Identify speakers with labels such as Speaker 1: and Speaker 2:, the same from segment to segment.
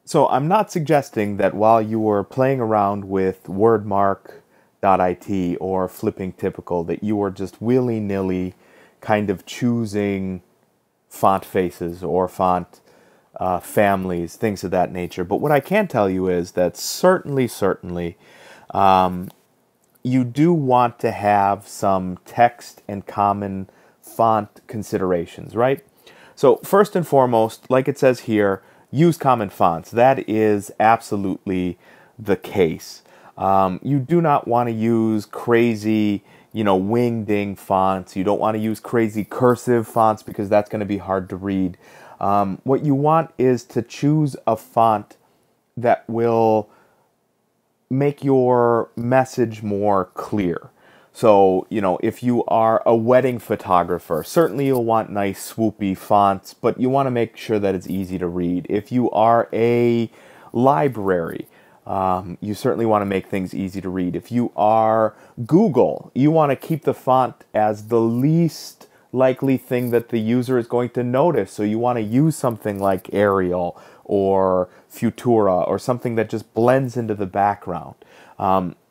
Speaker 1: So I'm not suggesting that while you were playing around with wordmark.it or flipping typical that you were just willy-nilly kind of choosing font faces or font families, things of that nature. But what I can tell you is that certainly, you do want to have some text and common font considerations, right? So first and foremost, like it says here, use common fonts. That is absolutely the case. You do not want to use crazy, wing-ding fonts. You don't want to use crazy cursive fonts because that's going to be hard to read. What you want is to choose a font that will make your message more clear. So, if you are a wedding photographer, certainly you'll want nice swoopy fonts, but you want to make sure that it's easy to read. If you are a library, you certainly want to make things easy to read. If you are Google, you want to keep the font as the least likely thing that the user is going to notice. So you want to use something like Arial or Futura or something that just blends into the background.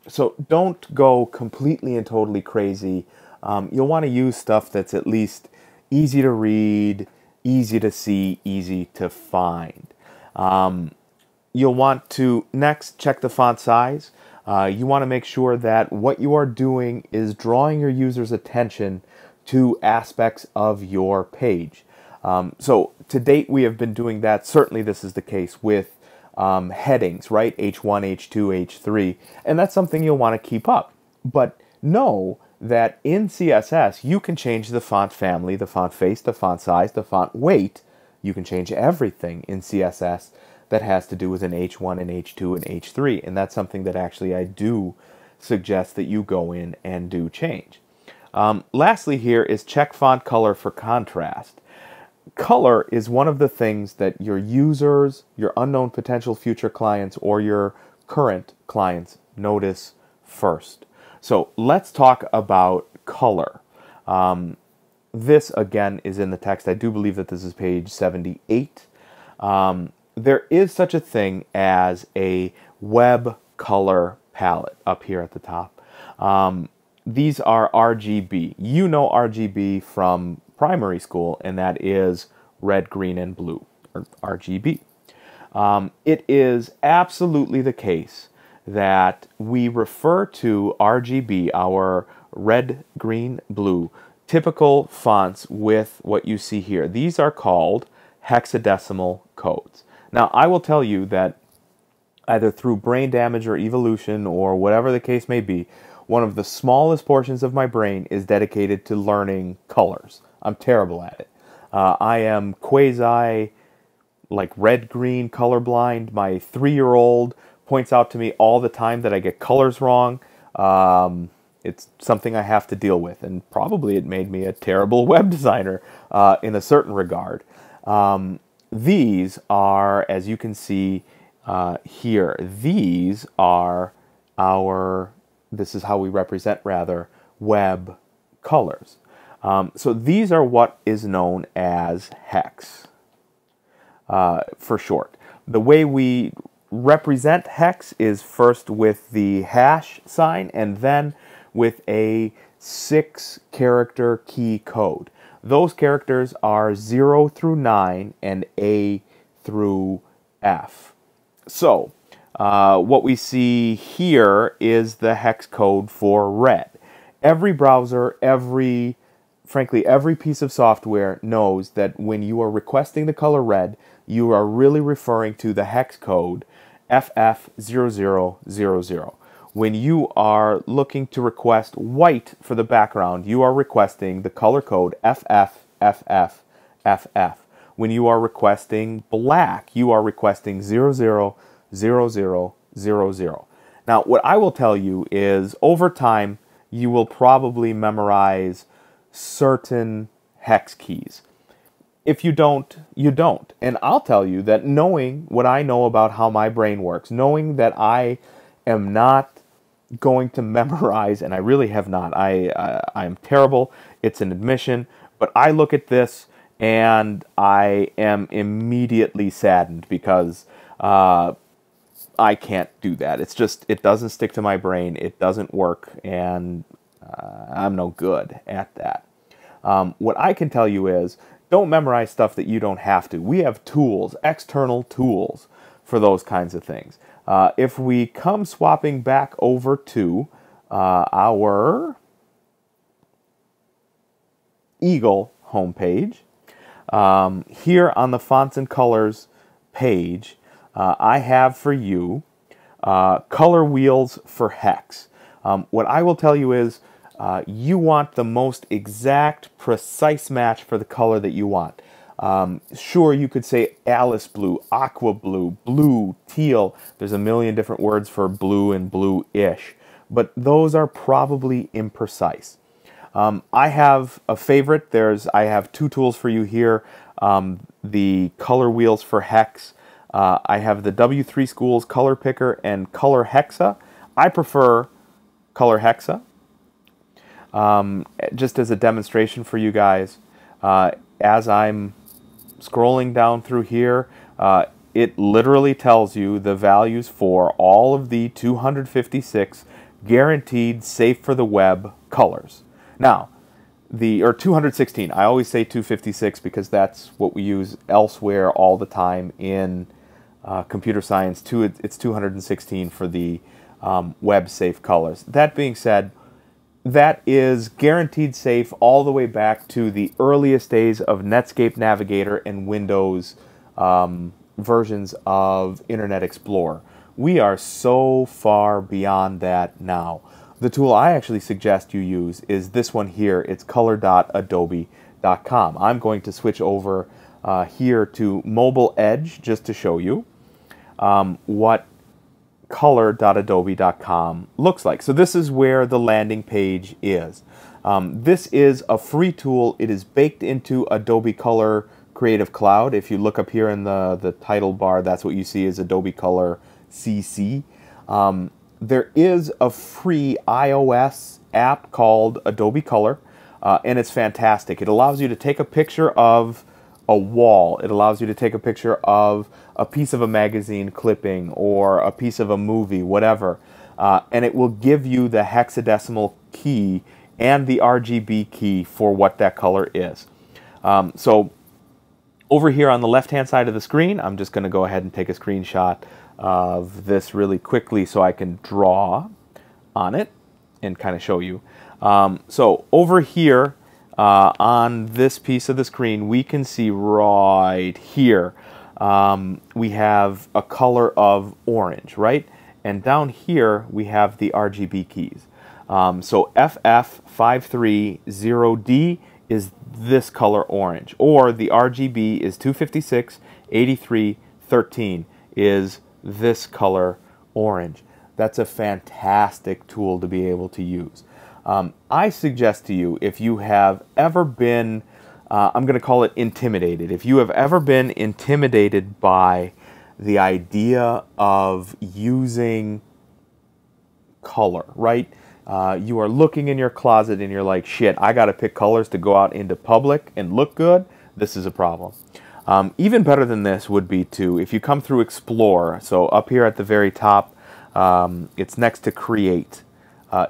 Speaker 1: So don't go completely and totally crazy. You'll want to use stuff that's at least easy to read, easy to see, easy to find. You'll want to next check the font size. You want to make sure that what you are doing is drawing your user's attention to aspects of your page. So to date, we have been doing that. Certainly this is the case with headings, right? H1, H2, H3. And that's something you'll want to keep up. But know that in CSS, you can change the font family, the font face, the font size, the font weight. You can change everything in CSS that has to do with an H1 and H2 and H3. And that's something that actually I do suggest that you go in and do change. Lastly here is check font color for contrast. Color is one of the things that your users, your unknown potential future clients, or your current clients notice first. So let's talk about color. This, again, is in the text. I do believe that this is page 78. There is such a thing as a web color palette up here at the top. These are RGB. You know RGB from primary school, and that is red, green, and blue, or RGB. It is absolutely the case that we refer to RGB, our red, green, blue, typical fonts with what you see here. These are called hexadecimal codes. Now, I will tell you that either through brain damage or evolution or whatever the case may be, one of the smallest portions of my brain is dedicated to learning colors. I'm terrible at it. I am quasi, like red-green colorblind. My 3-year-old points out to me all the time that I get colors wrong. It's something I have to deal with, and probably it made me a terrible web designer in a certain regard. These are, as you can see here, these are this is how we represent, rather, web colors. So these are what is known as hex, for short. The way we represent hex is first with the hash sign and then with a 6-character key code. Those characters are 0 through 9 and A through F. So what we see here is the hex code for red. Every browser, frankly, every piece of software knows that when you are requesting the color red, you are really referring to the hex code FF0000. When you are looking to request white for the background, you are requesting the color code FFFFFF. When you are requesting black, you are requesting 000000. Now, what I will tell you is, over time, you will probably memorize certain hex keys. If you don't, you don't. And I'll tell you that knowing what I know about how my brain works, knowing that I am not going to memorize, and I really have not. I'm terrible. It's an admission. But I look at this and I am immediately saddened because I can't do that. It's just, it doesn't stick to my brain. It doesn't work, and I'm no good at that. What I can tell you is, don't memorize stuff that you don't have to. We have tools, external tools for those kinds of things. If we come swapping back over to our Eagle homepage, here on the Fonts and Colors page, I have for you color wheels for hex. What I will tell you is, you want the most exact, precise match for the color that you want. Sure, you could say Alice blue, aqua blue, blue, teal. There's a million different words for blue and blue-ish, but those are probably imprecise. I have a favorite. I have two tools for you here. The color wheels for hex. I have the W3 Schools Color Picker and Color Hexa. I prefer Color Hexa. Just as a demonstration for you guys, as I'm scrolling down through here, it literally tells you the values for all of the 256 guaranteed safe for the web colors. Now, or 216, I always say 256 because that's what we use elsewhere all the time in computer science. It's 216 for the web safe colors. That being said, that is guaranteed safe all the way back to the earliest days of Netscape Navigator and Windows versions of Internet Explorer. We are so far beyond that now. The tool I actually suggest you use is this one here. It's color.adobe.com. I'm going to switch over here to Mobile Edge just to show you what color.adobe.com looks like. So this is where the landing page is. This is a free tool. It is baked into Adobe Color Creative Cloud. If you look up here in the title bar, that's what you see is Adobe Color CC. There is a free iOS app called Adobe Color, and it's fantastic. It allows you to take a picture of a wall. It allows you to take a picture of a piece of a magazine clipping or a piece of a movie, whatever, and it will give you the hexadecimal key and the RGB key for what that color is. So over here on the left-hand side of the screen, I'm just going to go ahead and take a screenshot of this really quickly so I can draw on it and kind of show you. So over here on this piece of the screen, we can see right here we have a color of orange, right? And down here we have the RGB keys. So FF530D is this color orange, or the RGB is 2568313 is this color orange. That's a fantastic tool to be able to use. I suggest to you, if you have ever been, I'm going to call it intimidated, if you have ever been intimidated by the idea of using color, right? You are looking in your closet and you're like, shit, I got to pick colors to go out into public and look good. This is a problem. Even better than this would be to, if you come through Explore, so up here at the very top, it's next to Create,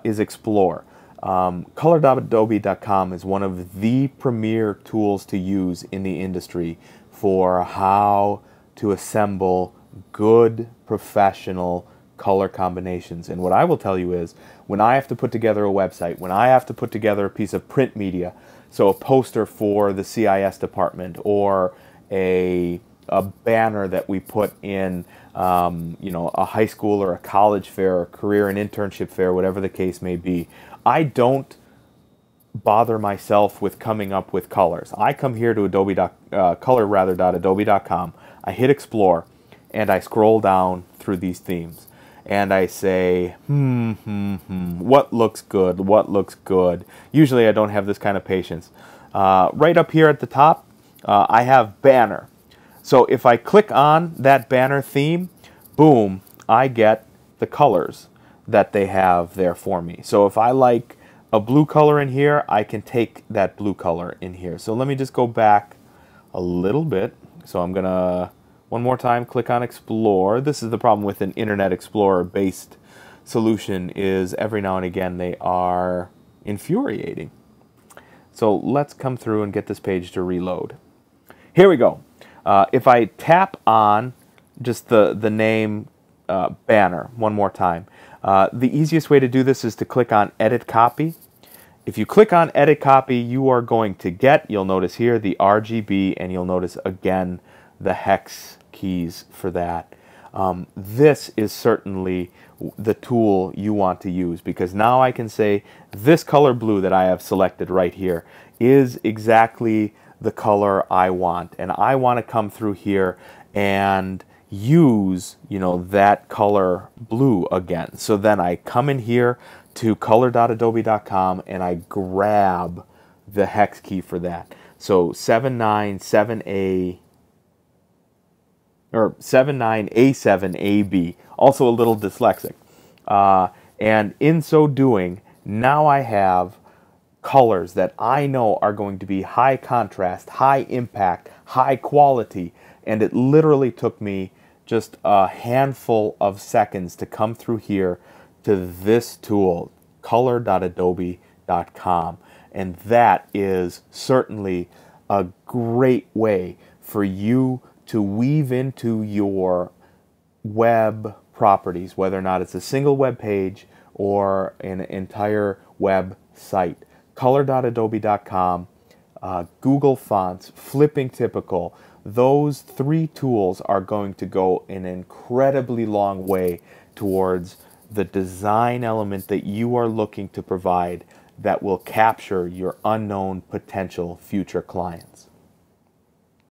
Speaker 1: is Explore. Color.adobe.com is one of the premier tools to use in the industry for how to assemble good, professional color combinations. And what I will tell you is, when I have to put together a website, when I have to put together a piece of print media, so a poster for the CIS department, or a banner that we put in you know, a high school or a college fair, or career and internship fair, whatever the case may be, I don't bother myself with coming up with colors. I come here to color.adobe.com, I hit Explore, and I scroll down through these themes. And I say, what looks good, what looks good? Usually I don't have this kind of patience. Right up here at the top, I have banner. So if I click on that banner theme, boom, I get the colors that they have there for me. So if I like a blue color in here, I can take that blue color in here. So let me just go back a little bit. So I'm gonna One more time, click on Explore. This is the problem with an Internet Explorer based solution, is every now and again they are infuriating. So let's come through and get this page to reload. Here we go. If I tap on just the name banner one more time, the easiest way to do this is to click on Edit Copy. If you click on Edit Copy, you are going to get, you'll notice here, the RGB, and you'll notice again the hex keys for that. This is certainly the tool you want to use, because now I can say this color blue that I have selected right here is exactly the color I want, and I want to come through here and use, you know, that color blue again. So then I come in here to color.adobe.com and I grab the hex key for that. So 797A or 79A7AB, also a little dyslexic. And in so doing, now I have colors that I know are going to be high contrast, high impact, high quality, and it literally took me just a handful of seconds to come through here to this tool, color.adobe.com. And that is certainly a great way for you to weave into your web properties, whether or not it's a single web page or an entire web site. Color.adobe.com, Google Fonts, Flipping Typical, those three tools are going to go an incredibly long way towards the design element that you are looking to provide that will capture your unknown potential future clients.